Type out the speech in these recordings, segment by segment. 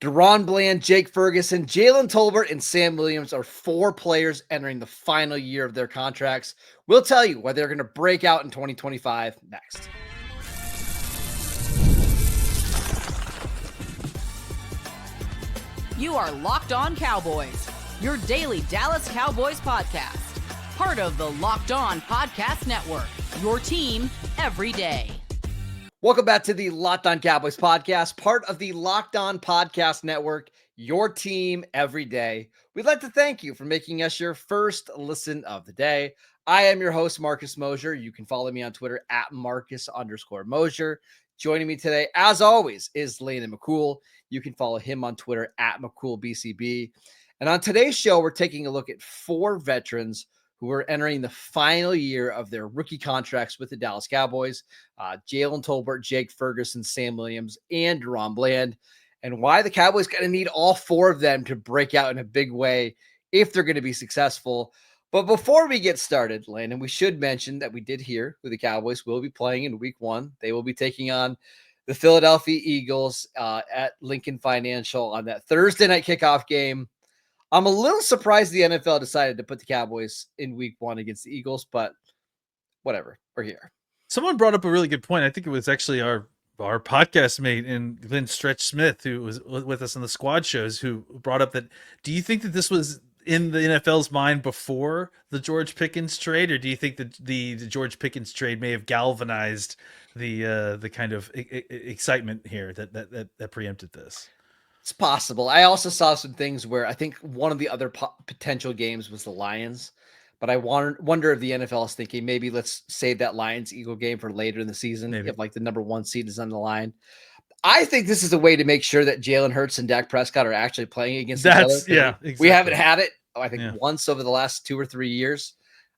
Daron Bland, Jake Ferguson, Jalen Tolbert, and Sam Williams are 4 players entering the final year of their contracts. We'll tell you whether they're going to break out in 2025 next. You are Locked On Cowboys, your daily Dallas Cowboys podcast. Part of the Locked On Podcast Network, your team every day. Welcome back to the Locked On Cowboys podcast, part of the Locked On Podcast Network, your team every day. We'd like to thank you for making us your first listen of the day. I am your host, Marcus Mosher. You can follow me on Twitter at Marcus_Mosher. Joining me today, as always, is Landon McCool. You can follow him on Twitter at McCoolBCB. And on today's show, we're taking a look at 4 veterans who are entering the final year of their rookie contracts with the Dallas Cowboys, Jalen Tolbert, Jake Ferguson, Sam Williams, and Daron Bland, and why the Cowboys going to need all 4 of them to break out in a big way if they're going to be successful. But before we get started, Landon, we should mention that we did hear who the Cowboys will be playing in week 1. They will be taking on the Philadelphia Eagles at Lincoln Financial on that Thursday night kickoff game. I'm a little surprised the NFL decided to put the Cowboys in week 1 against the Eagles, but whatever, we're here. Someone brought up a really good point. I think it was actually our podcast mate and Glenn Stretch Smith, who was with us on the squad shows, who brought up that, do you think that this was in the NFL's mind before the George Pickens trade, or do you think that the George Pickens trade may have galvanized the kind of excitement here that preempted this? It's possible. I also saw some things where I think one of the other potential games was the Lions, but I wonder if the NFL is thinking maybe let's save that Lions-Eagle game for later in the season, maybe, if like the number 1 seed is on the line. I think this is a way to make sure that Jalen Hurts and Dak Prescott are actually playing against each other. Yeah, exactly. We haven't had it, I think, once over the last 2 or 3 years.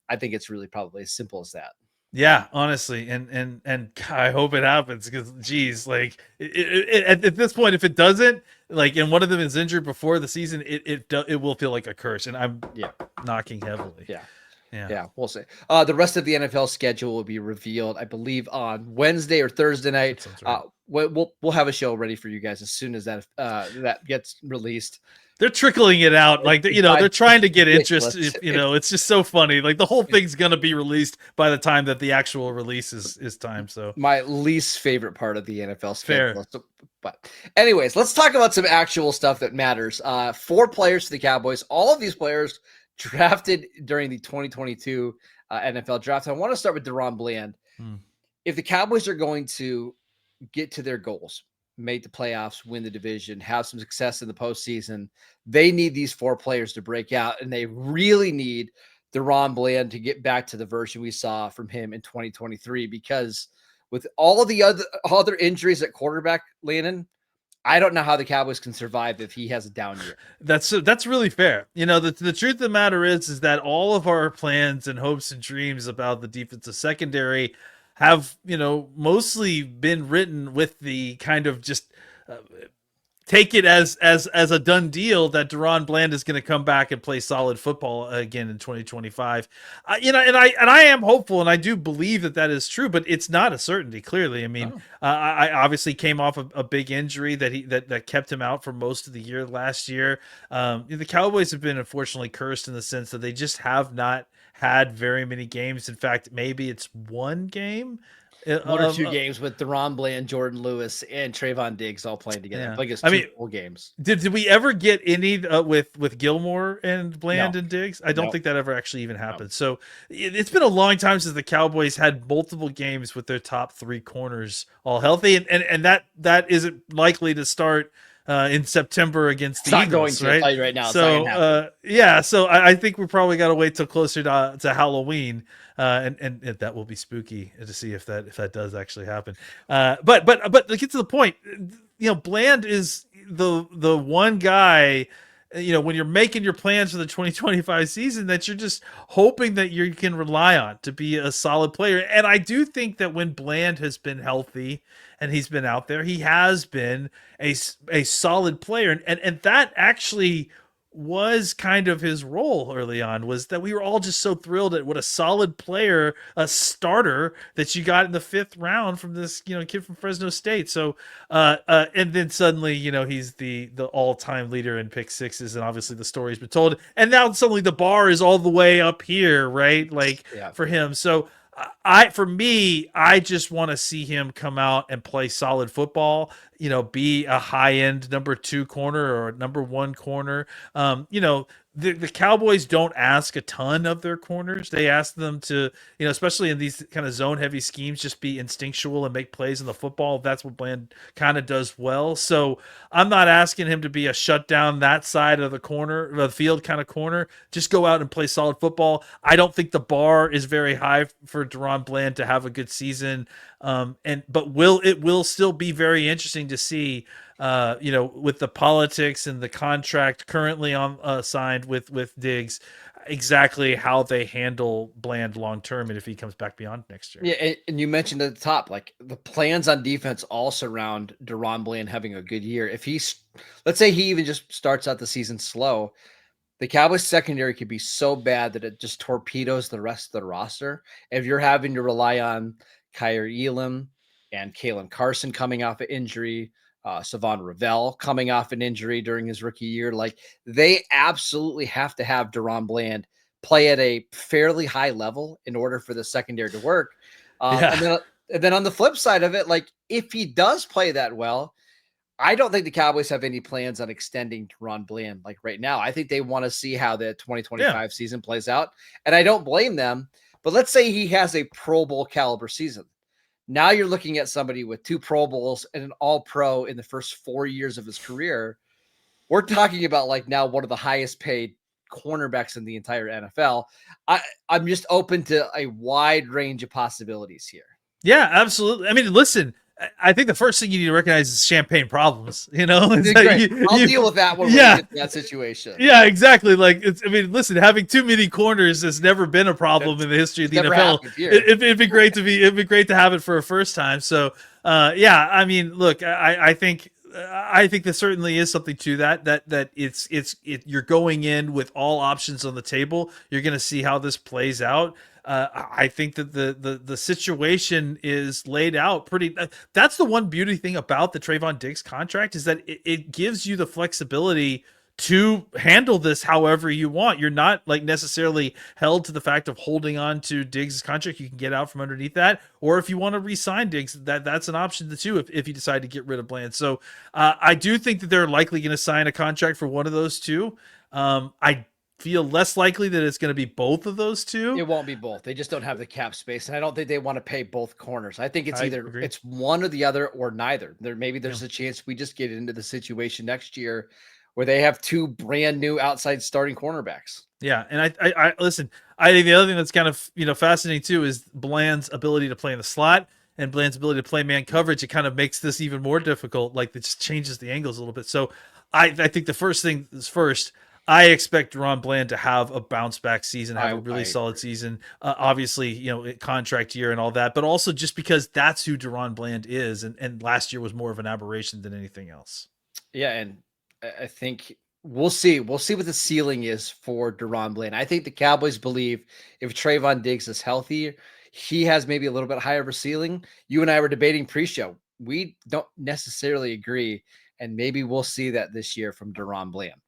I think it's really probably as simple as that. Yeah, honestly, and I hope it happens, because, geez, like at this point, if it doesn't, like, and one of them is injured before the season, it will feel like a curse, and I'm knocking heavily. Yeah, we'll see. The rest of the NFL schedule will be revealed, I believe, on Wednesday or Thursday night. Right. We'll have a show ready for you guys as soon as that gets released. They're trickling it out, like, they're trying to get interest. It's just so funny. Like, the whole thing's gonna be released by the time that the actual release is time. So my least favorite part of the NFL schedule. So, but anyways, let's talk about some actual stuff that matters. 4 players for the Cowboys. All of these players drafted during the 2022 NFL draft. I want to start with Daron Bland. If the Cowboys are going to get to their goals, make the playoffs, win the division, have some success in the postseason, they need these 4 players to break out, and they really need Daron Bland to get back to the version we saw from him in 2023, because with all the other injuries at quarterback, Landon, I don't know how the Cowboys can survive if he has a down year. That's really fair. The truth of the matter is that all of our plans and hopes and dreams about the defensive secondary have, mostly been written with the kind of just take it as a done deal that Daron Bland is going to come back and play solid football again in 2025. And I am hopeful, and I do believe that is true, but it's not a certainty. Clearly, I mean, I obviously came off a big injury that kept him out for most of the year last year. The Cowboys have been unfortunately cursed in the sense that they just have not had very many games. In fact, maybe it's 1 game. 1 or 2 games with Daron Bland, Jordan Lewis, and Trayvon Diggs all playing together. Yeah. Like it's 2 full games. Did we ever get any with Gilmore and Bland and Diggs? I don't think that ever actually even happened. So it's been a long time since the Cowboys had multiple games with their top 3 corners all healthy, and that isn't likely to start in September against the Eagles, right? I'll tell you right now. So I think we probably got to wait till closer to Halloween, and that will be spooky to see if that does actually happen. But to get to the point, Bland is the one guy, when you're making your plans for the 2025 season, that you're just hoping that you can rely on to be a solid player. And I do think that when Bland has been healthy and he's been out there, he has been a solid player. And that actually was kind of his role early on, was that we were all just so thrilled at what a solid player, a starter that you got in the 5th round from this, kid from Fresno State. So, and then suddenly, he's the all-time leader in pick sixes, and obviously the story's been told. And now suddenly the bar is all the way up here, right? Like for him. So for me, I just want to see him come out and play solid football, be a high end number 2 corner or number 1 corner. The Cowboys don't ask a ton of their corners. They ask them to, especially in these kind of zone heavy schemes, just be instinctual and make plays in the football. That's what Bland kind of does well. So I'm not asking him to be a shutdown that side of the field kind of corner. Just go out and play solid football. I don't think the bar is very high for Daron Bland to have a good season. But it will still be very interesting to see, with the politics and the contract currently on signed with Diggs, exactly how they handle Bland long term, and if he comes back beyond next year. Yeah, and you mentioned at the top, like the plans on defense all surround Daron Bland having a good year. If let's say he even just starts out the season slow, the Cowboys secondary could be so bad that it just torpedoes the rest of the roster. If you're having to rely on Kyer Elam and Kalen Carson coming off an injury, Savon Ravel coming off an injury during his rookie year, like they absolutely have to have Daron Bland play at a fairly high level in order for the secondary to work. And then on the flip side of it, like if he does play that well, I don't think the Cowboys have any plans on extending Daron Bland like right now. I think they want to see how the 2025 season plays out, and I don't blame them. But let's say he has a Pro Bowl caliber season. Now you're looking at somebody with 2 Pro Bowls and an All-Pro in the first 4 years of his career. We're talking about like now one of the highest paid cornerbacks in the entire NFL. I'm just open to a wide range of possibilities here. Yeah, absolutely. I mean, listen, I think the first thing you need to recognize is champagne problems. I'll deal with that when we get to that situation. Yeah, exactly. Like, listen, having too many corners has never been a problem in the history of the NFL. It'd be great to have it for a first time. So, look, I think there certainly is something to that you're going in with all options on the table. You're going to see how this plays out. I think that the situation is laid out pretty. That's the one beauty thing about the Trayvon Diggs contract, is that it gives you the flexibility to handle this however you want. You're not like necessarily held to the fact of holding on to Diggs' contract. You can get out from underneath that, or if you want to re-sign Diggs, that's an option too if you decide to get rid of Bland. So I do think that they're likely going to sign a contract for one of those two. I feel less likely that it's going to be both of those two. It won't be both. They just don't have the cap space, and I don't think they want to pay both corners. I think it's it's one or the other or neither. There's a chance we just get into the situation next year where they have 2 brand new outside starting cornerbacks. Yeah, and I listen. I think the other thing that's kind of fascinating too is Bland's ability to play in the slot and Bland's ability to play man coverage. It kind of makes this even more difficult. Like, it just changes the angles a little bit. So I think the first thing is first. I expect Daron Bland to have a bounce back season, have a really solid season. Obviously, contract year and all that, but also just because that's who Daron Bland is, and last year was more of an aberration than anything else. Yeah, and I think we'll see. We'll see what the ceiling is for Daron Bland. I think the Cowboys believe if Trayvon Diggs is healthy, he has maybe a little bit higher of a ceiling. You and I were debating pre-show. We don't necessarily agree, and maybe we'll see that this year from Daron Bland.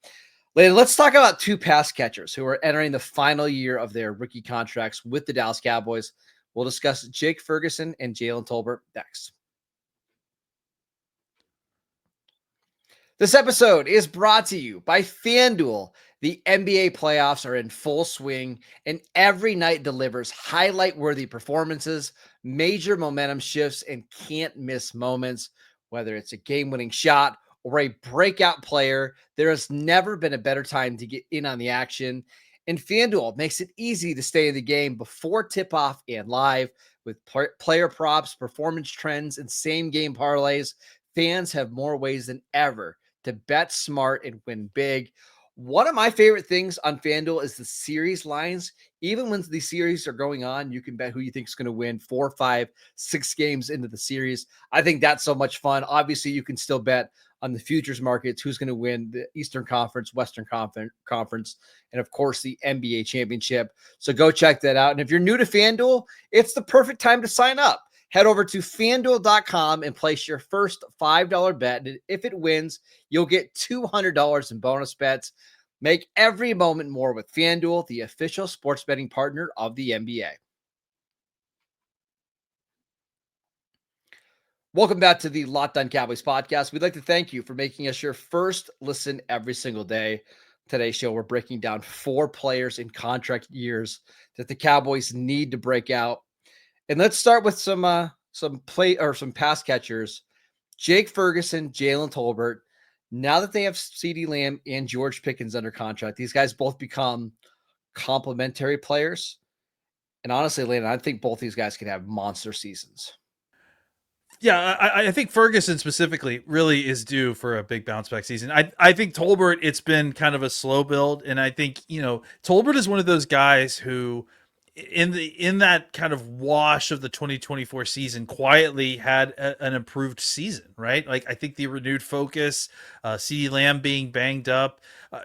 Let's talk about 2 pass catchers who are entering the final year of their rookie contracts with the Dallas Cowboys. We'll discuss Jake Ferguson and Jalen Tolbert next. This episode is brought to you by FanDuel. The NBA playoffs are in full swing, and every night delivers highlight-worthy performances, major momentum shifts, and can't-miss moments. Whether it's a game-winning shot or a breakout player, there has never been a better time to get in on the action. And FanDuel makes it easy to stay in the game before tip-off and live. With player props, performance trends, and same-game parlays, fans have more ways than ever to bet smart and win big. One of my favorite things on FanDuel is the series lines. Even when the series are going on, you can bet who you think is going to win 4, 5, 6 games into the series. I think that's so much fun. Obviously, you can still bet on the futures markets, who's going to win the Eastern Conference, Western Conference, and of course the NBA championship. So go check that out. And if you're new to FanDuel, it's the perfect time to sign up. Head over to FanDuel.com and place your first $5 bet. And if it wins, you'll get $200 in bonus bets. Make every moment more with FanDuel, the official sports betting partner of the NBA. Welcome back to the Locked On Cowboys podcast. We'd like to thank you for making us your first listen every single day. Today's show, we're breaking down 4 players in contract years that the Cowboys need to break out. And let's start with some pass catchers. Jake Ferguson, Jalen Tolbert. Now that they have CeeDee Lamb and George Pickens under contract, these guys both become complementary players. And honestly, Landon, I think both these guys can have monster seasons. Yeah, I think Ferguson specifically really is due for a big bounce back season. I think Tolbert, it's been kind of a slow build. And I think, Tolbert is one of those guys who in that kind of wash of the 2024 season quietly had an improved season, right? Like I think the renewed focus, CeeDee Lamb being banged up,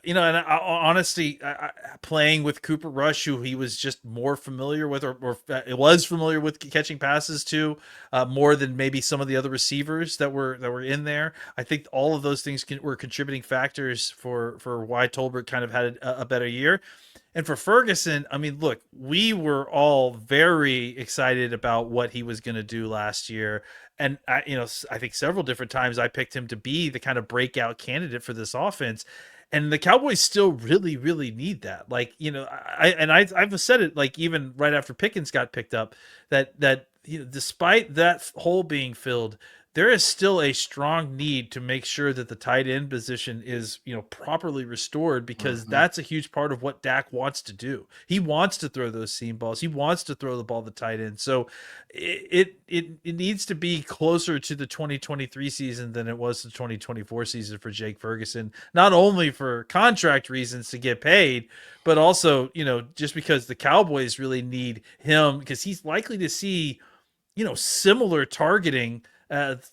and honestly, playing with Cooper Rush, who he was just more familiar with, or was familiar with catching passes to, more than maybe some of the other receivers that were in there. I think all of those things were contributing factors for why Tolbert kind of had a better year. And for Ferguson, I mean, look, we were all very excited about what he was going to do last year. And, I think several different times I picked him to be the kind of breakout candidate for this offense. And the Cowboys still really, really need that. Like, I've said it, like, even right after Pickens got picked up, that despite that hole being filled, there is still a strong need to make sure that the tight end position is, properly restored, because that's a huge part of what Dak wants to do. He wants to throw those seam balls. He wants to throw the ball to tight end. So it needs to be closer to the 2023 season than it was the 2024 season for Jake Ferguson, not only for contract reasons to get paid, but also, just because the Cowboys really need him, because he's likely to see, similar targeting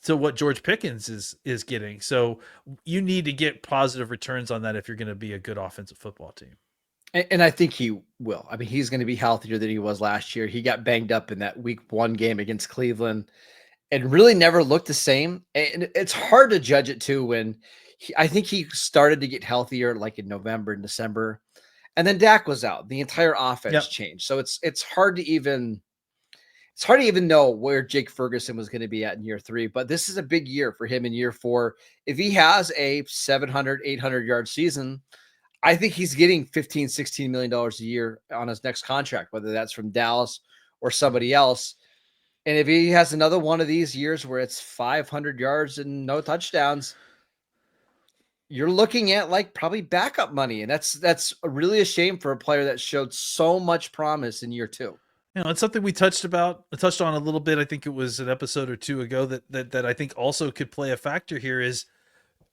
to what George Pickens is getting. So you need to get positive returns on that if you're going to be a good offensive football team. And I think he will. I mean, he's going to be healthier than he was last year. He got banged up in that week 1 game against Cleveland and really never looked the same. And it's hard to judge it too when I think he started to get healthier like in November and December. And then Dak was out. The entire offense changed. So it's hard to even know where Jake Ferguson was going to be at in year 3, but this is a big year for him in year 4. If he has a 700, 800 yard season, I think he's getting $15, $16 million a year on his next contract, whether that's from Dallas or somebody else. And if he has another one of these years where it's 500 yards and no touchdowns, you're looking at like probably backup money. And that's really a shame for a player that showed so much promise in year 2. It's something we touched on a little bit. I think it was an episode or 2 ago that I think also could play a factor here is,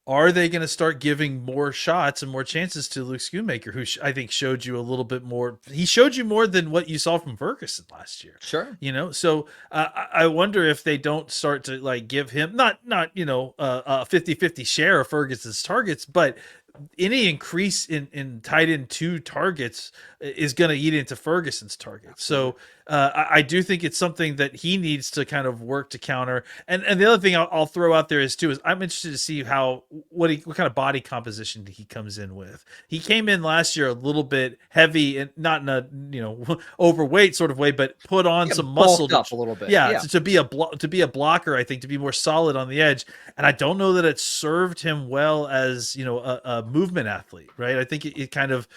are they going to start giving more shots and more chances to Luke Schoonmaker, who I think showed you a little bit more. He showed you more than what you saw from Ferguson last year. Sure. So I wonder if they don't start to like give him not a 50-50 share of Ferguson's targets, but any increase in tight end 2 targets is going to eat into Ferguson's targets. So I do think it's something that he needs to kind of work to counter. And the other thing I'll throw out there is I'm interested to see what kind of body composition he comes in with. He came in last year a little bit heavy and not in a overweight sort of way, but put on some muscle up a little bit. To be a blocker, I think, to be more solid on the edge. And I don't know that it served him well as a movement athlete, right? I think it kind of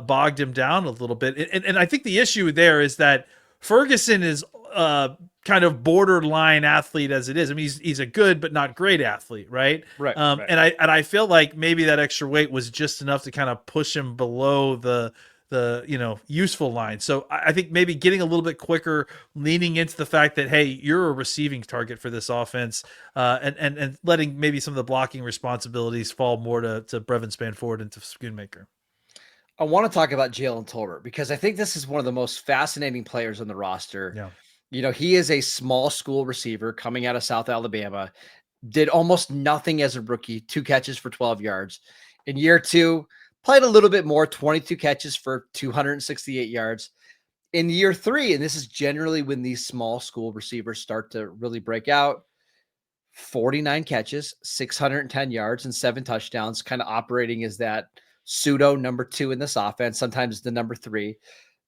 bogged him down a little bit. And I think the issue there is that Ferguson is kind of borderline athlete as it is. I mean, he's a good but not great athlete, right? Right. And I feel like maybe that extra weight was just enough to kind of push him below the useful line. So I think maybe getting a little bit quicker, leaning into the fact that, hey, you're a receiving target for this offense, and letting maybe some of the blocking responsibilities fall more to Brevin Spanford and to Schoonmaker. I want to talk about Jalen Tolbert because I think this is one of the most fascinating players on the roster. Yeah. He is a small school receiver coming out of South Alabama, did almost nothing as a rookie, 2 catches for 12 yards. In year 2, played a little bit more, 22 catches for 268 yards. In year 3, and this is generally when these small school receivers start to really break out, 49 catches, 610 yards, and 7 touchdowns, kind of operating as that pseudo number 2 in this offense, sometimes the number 3.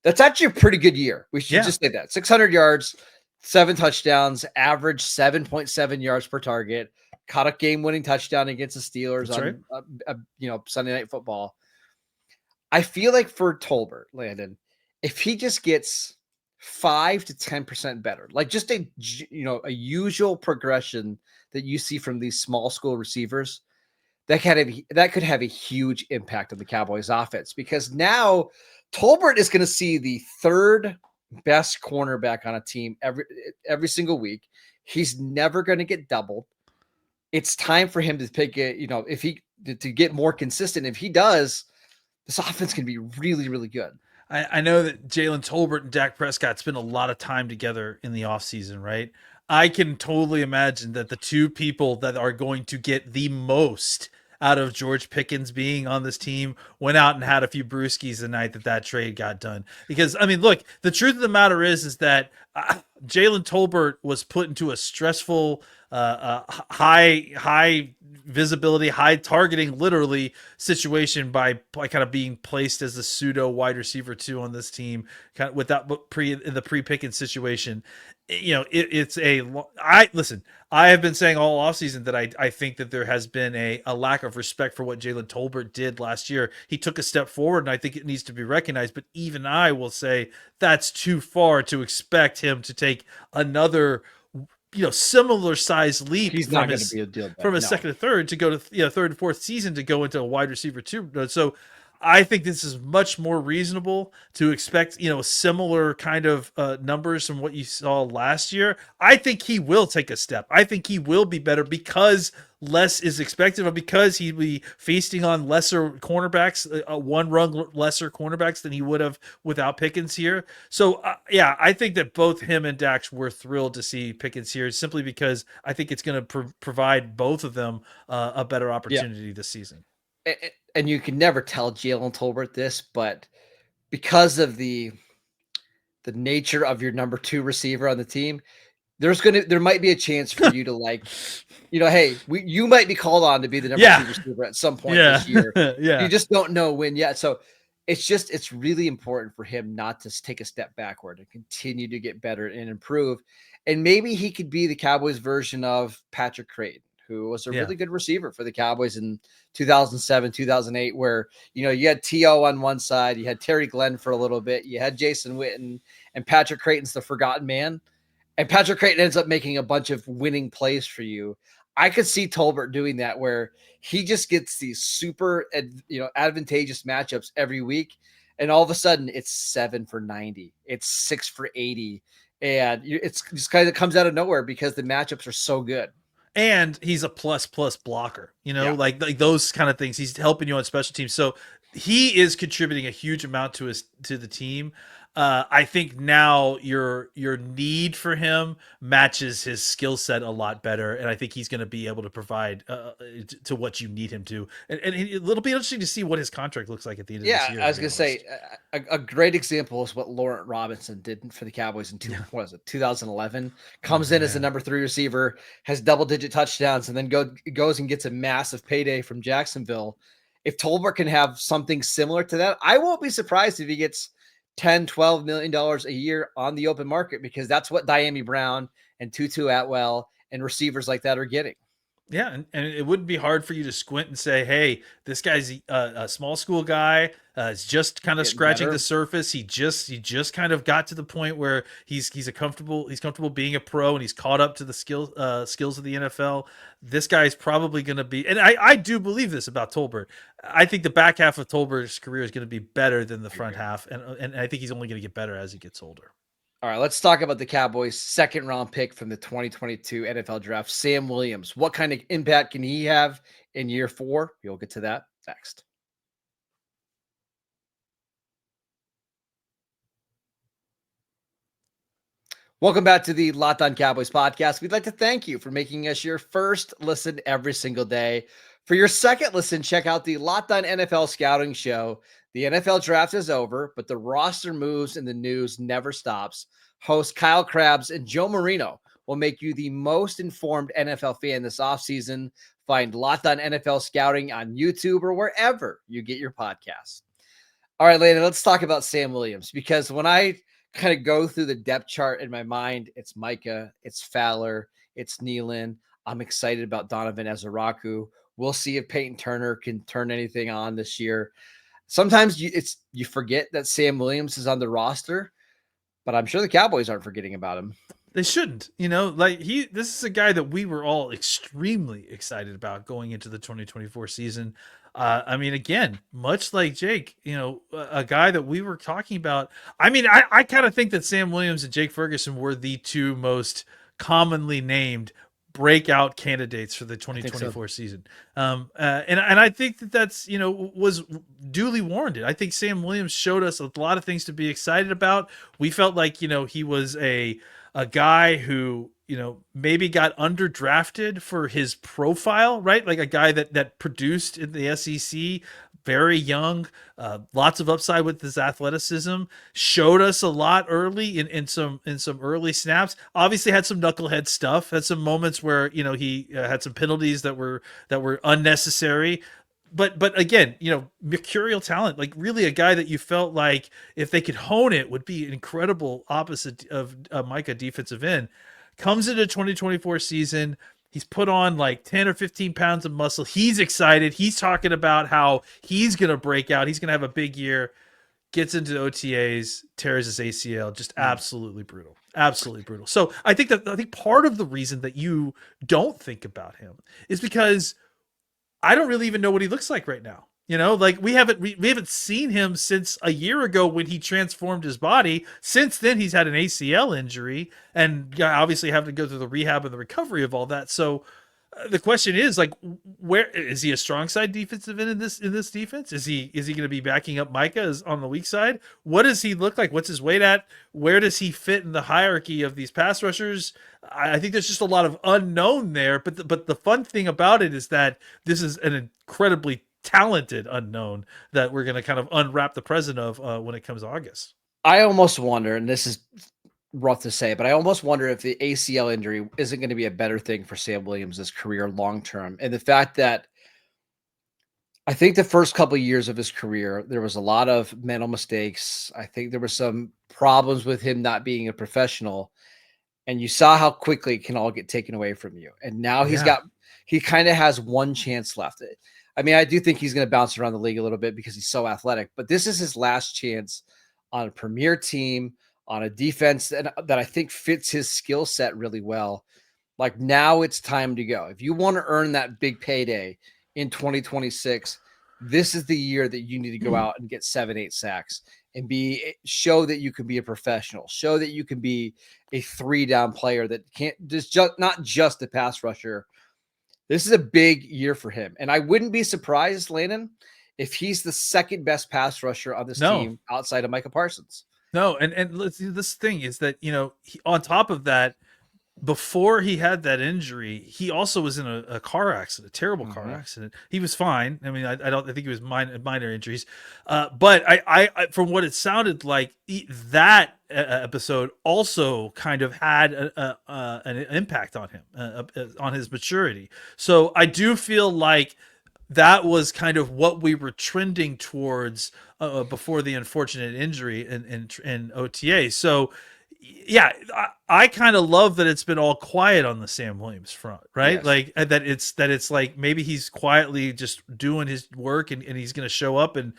That's actually a pretty good year. We should just say that. 600 yards, 7 touchdowns, average 7.7 yards per target, caught a game-winning touchdown against the Steelers That's on Sunday Night Football. I feel like for Tolbert, Landon, if he just gets 5 to 10% better, like just a usual progression that you see from these small school receivers, that could have a huge impact on the Cowboys offense, because now Tolbert is going to see the 3rd best cornerback on a team every single week. He's never going to get doubled. It's time for him to pick it, if he to get more consistent. If he does, this offense can be really, really good. I know that Jalen Tolbert and Dak Prescott spent a lot of time together in the offseason, right? I can totally imagine that the two people that are going to get the most out of George Pickens being on this team went out and had a few brewskis the night that trade got done. Because, I mean, look, the truth of the matter is that Jalen Tolbert was put into a stressful, high visibility, high targeting, literally situation by kind of being placed as the pseudo wide receiver 2 on this team, kind of without in the pre-Pickens situation. I have been saying all offseason that I think that there has been a lack of respect for what Jalen Tolbert did last year. He took a step forward, and I think it needs to be recognized. But even I will say that's too far to expect him to take another, similar size leap. He's not going to be a deal from a second to third to go to third and fourth season to go into a wide receiver 2. So I think this is much more reasonable to expect, similar kind of numbers from what you saw last year. I think he will take a step. I think he will be better because less is expected, but because he'll be feasting on lesser cornerbacks, one rung lesser cornerbacks than he would have without Pickens here. So, I think that both him and Dax were thrilled to see Pickens here, simply because I think it's going to provide both of them a better opportunity this season. And you can never tell Jalen Tolbert this, but because of the nature of your number 2 receiver on the team, there might be a chance for you to hey, you might be called on to be the number 2 receiver at some point this year. You just don't know when yet. So it's really important for him not to take a step backward and continue to get better and improve. And maybe he could be the Cowboys version of Patrick Creighton, who was a really good receiver for the Cowboys in 2007, 2008, where, you had T.O. on one side, you had Terry Glenn for a little bit, you had Jason Witten, and Patrick Creighton's the forgotten man. And Patrick Creighton ends up making a bunch of winning plays for you. I could see Tolbert doing that, where he just gets these super, advantageous matchups every week. And all of a sudden it's 7 for 90. It's 6 for 80. And it's just kind of comes out of nowhere because the matchups are so good. And he's a plus blocker, like those kind of things. He's helping you on special teams. So he is contributing a huge amount to the team. I think now your need for him matches his skill set a lot better, and I think he's going to be able to provide to what you need him to. And it'll be interesting to see what his contract looks like at the end of this year. I was going to say a great example is what Laurent Robinson did for the Cowboys in 2011. Comes in as the number 3 receiver, has double-digit touchdowns, and then goes and gets a massive payday from Jacksonville. If Tolbert can have something similar to that, I won't be surprised if he gets $10-12 million a year on the open market, because that's what Diami Brown and Tutu Atwell and receivers like that are getting. Yeah, and it wouldn't be hard for you to squint and say, hey, this guy's a small school guy. It's just kind of scratching the surface. He just kind of got to the point where he's comfortable being a pro, and he's caught up to the skills of the NFL. This guy's probably going to be, and I do believe this about Tolbert. I think the back half of Tolbert's career is going to be better than the front half, and I think he's only going to get better as he gets older. All right, let's talk about the Cowboys' 2nd round pick from the 2022 NFL draft, Sam Williams. What kind of impact can he have in year 4? We'll get to that next. Welcome back to the Locked On Cowboys podcast. We'd like to thank you for making us your first listen every single day. For your second listen, check out the Locked On NFL Scouting Show. The NFL draft is over, but the roster moves and the news never stops. Hosts Kyle Krabs and Joe Marino will make you the most informed NFL fan this offseason. Find Locked On NFL Scouting on YouTube or wherever you get your podcasts. All right, Landon, let's talk about Sam Williams, because when I kind of go through the depth chart in my mind, it's Micah, it's Fowler, it's Nealon. I'm excited about Donovan Ezaraku. We'll see if Peyton Turner can turn anything on this year. Sometimes you forget that Sam Williams is on the roster, but I'm sure the Cowboys aren't forgetting about him. They shouldn't, like this is a guy that we were all extremely excited about going into the 2024 season. I mean, again, much like Jake, a guy that we were talking about. I mean, I kind of think that Sam Williams and Jake Ferguson were the two most commonly named breakout candidates for the 2024 season. And I think that's, was duly warranted. I think Sam Williams showed us a lot of things to be excited about. We felt like, he was a guy who, maybe got underdrafted for his profile, right? Like a guy that produced in the SEC, very young, lots of upside with his athleticism, showed us a lot early in some early snaps. Obviously had some knucklehead stuff, had some moments where, he had some penalties that were unnecessary. But again, mercurial talent, like really a guy that you felt like if they could hone it would be an incredible opposite of Micah defensive end. Comes into 2024 season. He's put on like 10 or 15 pounds of muscle. He's excited. He's talking about how he's going to break out. He's going to have a big year. Gets into OTAs, tears his ACL. Just absolutely brutal. Absolutely brutal. So I think part of the reason that you don't think about him is because I don't really even know what he looks like right now. Like we haven't seen him since a year ago when he transformed his body. Since then, he's had an ACL injury and obviously having to go through the rehab and the recovery of all that. So the question is, like, where is he a strong side defensive end in this defense? Is he going to be backing up Micah on the weak side? What does he look like? What's his weight at? Where does he fit in the hierarchy of these pass rushers? I think there's just a lot of unknown there. But the fun thing about it is that this is an incredibly talented unknown that we're going to kind of unwrap the present of when it comes to August. I almost wonder, and this is rough to say, but I almost wonder if the ACL injury isn't going to be a better thing for Sam Williams' career long term. And the fact that I think the first couple of years of his career, there was a lot of mental mistakes. I think there were some problems with him not being a professional. And you saw how quickly it can all get taken away from you. And now he kind of has one chance left. I mean, I do think he's going to bounce around the league a little bit because he's so athletic, but this is his last chance on a premier team, on a defense that I think fits his skill set really well. Like now it's time to go. If you want to earn that big payday in 2026, this is the year that you need to go out and get 7-8 sacks and show that you can be a professional, show that you can be a 3-down player that can't just not just a pass rusher. This is a big year for him. And I wouldn't be surprised, Landon, if he's the second best pass rusher on this team outside of Micah Parsons. No, and let's see, this thing is that, on top of that, before he had that injury, he also was in a car accident, a terrible car accident. He was fine. I mean, I think he was minor injuries. But I from what it sounded like, that episode also kind of had an impact on him, on his maturity. So I do feel like that was kind of what we were trending towards before the unfortunate injury in OTA. So yeah, I kind of love that it's been all quiet on the Sam Williams front, right? Yes. Like that it's like maybe he's quietly just doing his work and he's going to show up and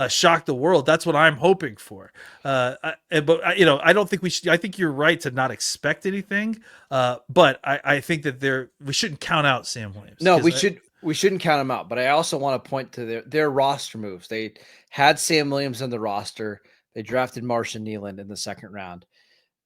shock the world. That's what I'm hoping for. But I don't think we should. I think you're right to not expect anything. But I think that we shouldn't count out Sam Williams. No, we shouldn't count him out. But I also want to point to their roster moves. They had Sam Williams on the roster. They drafted Marshawn Nealon in the second round.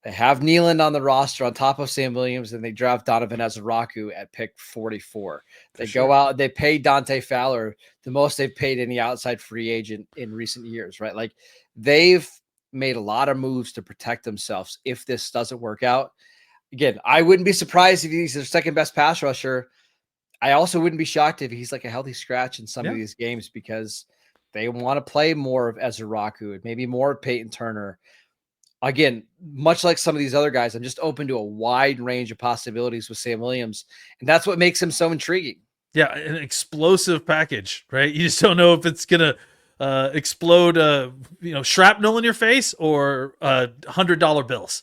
They have Nealon on the roster on top of Sam Williams, and they draft Donovan Ezaraku at pick 44. They go out, they pay Dante Fowler the most they've paid any outside free agent in recent years, right? Like they've made a lot of moves to protect themselves if this doesn't work out. Again, I wouldn't be surprised if he's their second best pass rusher. I also wouldn't be shocked if he's like a healthy scratch in some of these games because they want to play more of Ezra Raku and maybe more of Peyton Turner. Again, much like some of these other guys, I'm just open to a wide range of possibilities with Sam Williams. And that's what makes him so intriguing. Yeah, an explosive package, right? You just don't know if it's gonna explode, shrapnel in your face or $100 bills.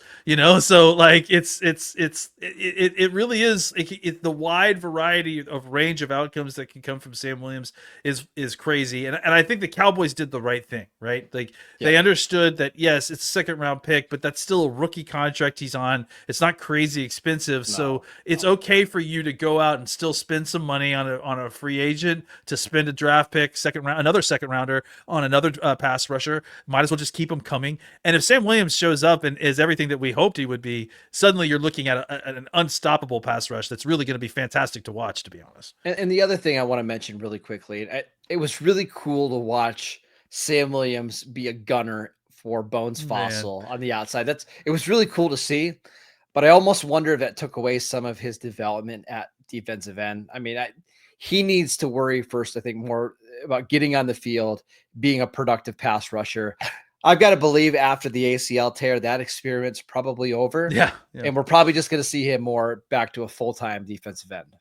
So like it really is. The wide variety of range of outcomes that can come from Sam Williams is crazy, and I think the Cowboys did the right thing, right? Like they understood that yes, it's a second round pick, but that's still a rookie contract he's on. It's not crazy expensive, so it's okay for you to go out and still spend some money on a free agent, to spend a draft pick, another second rounder on another pass rusher. Might as well just keep him coming. And if Sam Williams shows up and is everything that we hoped he would be, suddenly you're looking at an unstoppable pass rush that's really going to be fantastic to watch, to be honest. And the other thing I want to mention really quickly, it was really cool to watch Sam Williams be a gunner for Bones Fossil on the outside. It was really cool to see, but I almost wonder if that took away some of his development at defensive end. I mean, he needs to worry first, I think, more about getting on the field, being a productive pass rusher. I've got to believe after the ACL tear, that experiment's probably over. Yeah. And we're probably just going to see him more back to a full-time defensive end.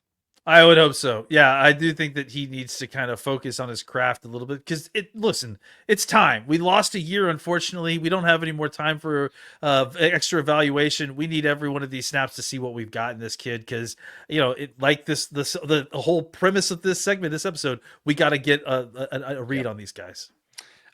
I would hope so. Yeah, I do think that he needs to kind of focus on his craft a little bit because it's time. We lost a year, unfortunately. We don't have any more time for extra evaluation. We need every one of these snaps to see what we've got in this kid because, the whole premise of this segment, this episode, we got to get a read on these guys.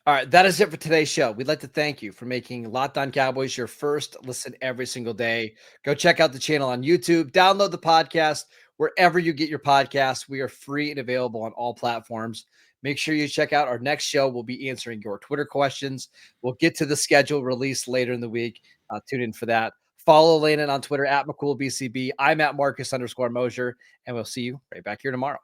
All right, that is it for today's show. We'd like to thank you for making Locked On Cowboys your first listen every single day. Go check out the channel on YouTube. Download the podcast wherever you get your podcasts. We are free and available on all platforms. Make sure you check out our next show. We'll be answering your Twitter questions. We'll get to the schedule release later in the week. Tune in for that. Follow Landon on Twitter at McCoolBCB. I'm at Marcus_Mosier, and we'll see you right back here tomorrow.